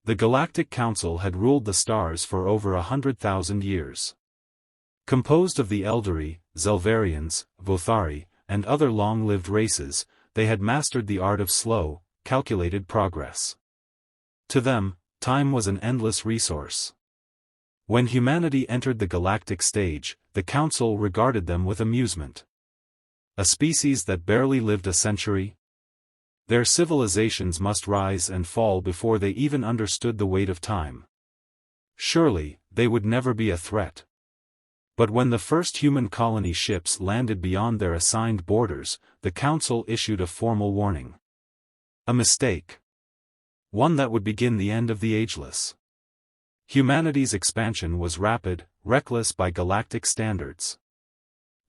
The Galactic Council had ruled the stars for over 100,000 years. Composed of the Eldari, Zelvarians, Vothari, and other long-lived races, they had mastered the art of slow, calculated progress. To them, time was an endless resource. When humanity entered the galactic stage, the Council regarded them with amusement. A species that barely lived a century? Their civilizations must rise and fall before they even understood the weight of time. Surely, they would never be a threat. But when the first human colony ships landed beyond their assigned borders, the Council issued a formal warning. A mistake. One that would begin the end of the Ageless. Humanity's expansion was rapid, reckless by galactic standards.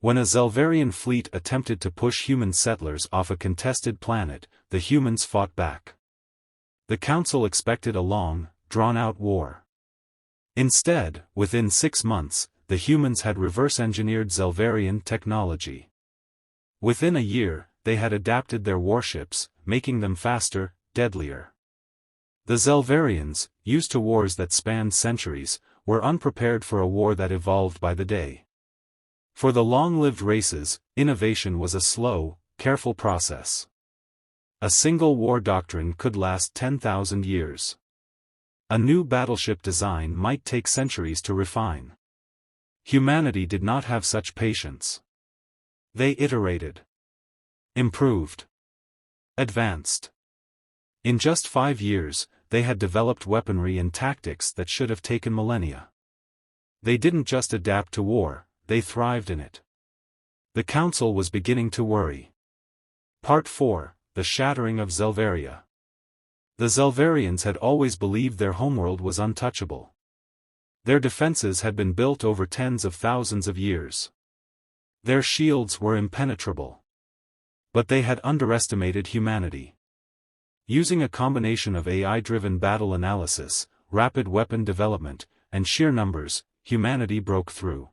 When a Zelvarian fleet attempted to push human settlers off a contested planet, the humans fought back. The Council expected a long, drawn-out war. Instead, within 6 months, the humans had reverse-engineered Zelvarian technology. Within a year, they had adapted their warships, making them faster, deadlier. The Zelvarians, used to wars that spanned centuries, were unprepared for a war that evolved by the day. For the long-lived races, innovation was a slow, careful process. A single war doctrine could last 10,000 years. A new battleship design might take centuries to refine. Humanity did not have such patience. They iterated. Improved. Advanced. In just 5 years, they had developed weaponry and tactics that should have taken millennia. They didn't just adapt to war, they thrived in it. The Council was beginning to worry. Part 4, The Shattering of Zelvaria. The Zelvarians had always believed their homeworld was untouchable. Their defenses had been built over tens of thousands of years. Their shields were impenetrable. But they had underestimated humanity. Using a combination of AI-driven battle analysis, rapid weapon development, and sheer numbers, humanity broke through.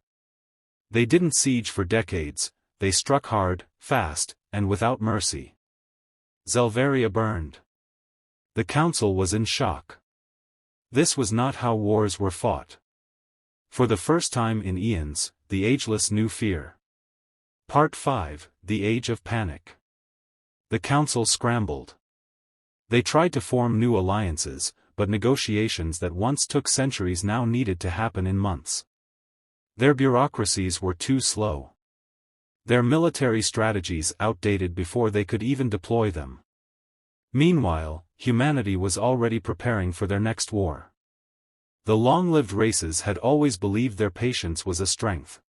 They didn't siege for decades, they struck hard, fast, and without mercy. Zelvaria burned. The Council was in shock. This was not how wars were fought. For the first time in eons, the Ageless knew fear. Part 5, The Age of Panic. The Council scrambled. They tried to form new alliances, but negotiations that once took centuries now needed to happen in months. Their bureaucracies were too slow. Their military strategies outdated before they could even deploy them. Meanwhile, humanity was already preparing for their next war. The long-lived races had always believed their patience was a strength.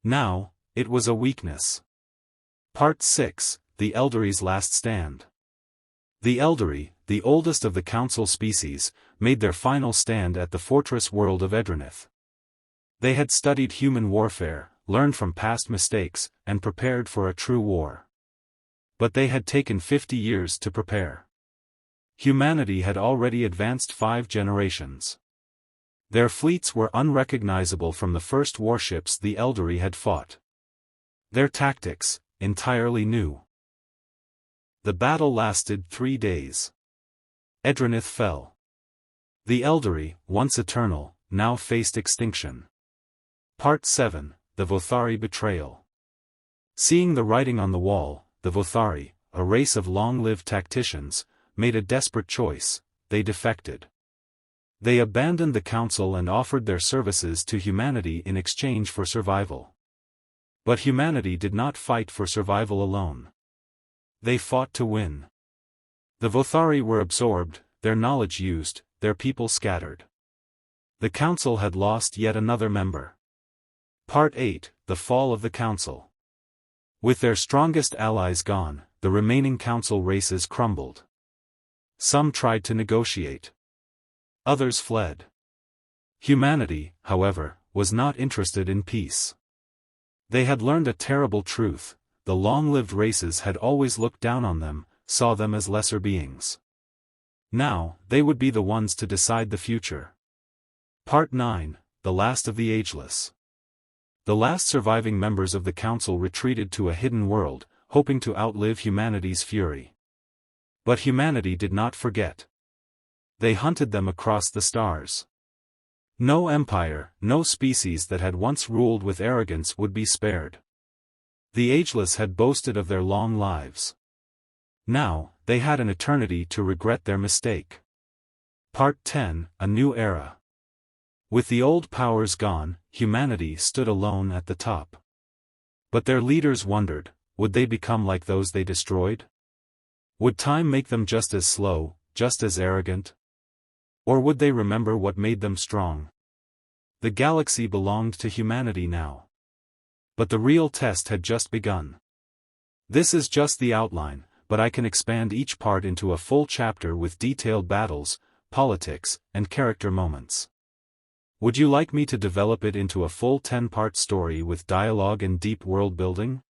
Now, it was a weakness. Part 6, The Eldari's Last Stand. The Eldari, the oldest of the Council species, made their final stand at the fortress world of Edrenith. They had studied human warfare, learned from past mistakes, and prepared for a true war. But they had taken 50 years to prepare. Humanity had already advanced 5 generations. Their fleets were unrecognizable from the first warships the Eldari had fought. Their tactics, entirely new. The battle lasted 3 days. Edrenith fell. The Eldari, once eternal, now faced extinction. Part 7, The Vothari Betrayal. Seeing the writing on the wall, the Vothari, a race of long-lived tacticians, made a desperate choice: they defected. They abandoned the Council and offered their services to humanity in exchange for survival. But humanity did not fight for survival alone. They fought to win. The Vothari were absorbed, their knowledge used, their people scattered. The Council had lost yet another member. Part 8, The Fall of the Council. With their strongest allies gone, the remaining Council races crumbled. Some tried to negotiate. Others fled. Humanity, however, was not interested in peace. They had learned a terrible truth: the long-lived races had always looked down on them, saw them as lesser beings. Now, they would be the ones to decide the future. Part 9, The Last of the Ageless. The last surviving members of the Council retreated to a hidden world, hoping to outlive humanity's fury. But humanity did not forget. They hunted them across the stars. No empire, no species that had once ruled with arrogance would be spared. The Ageless had boasted of their long lives. Now, they had an eternity to regret their mistake. Part 10, A New Era. With the old powers gone, humanity stood alone at the top. But their leaders wondered, would they become like those they destroyed? Would time make them just as slow, just as arrogant? Or would they remember what made them strong? The galaxy belonged to humanity now. But the real test had just begun. This is just the outline, but I can expand each part into a full chapter with detailed battles, politics, and character moments. Would you like me to develop it into a full 10-part story with dialogue and deep world building?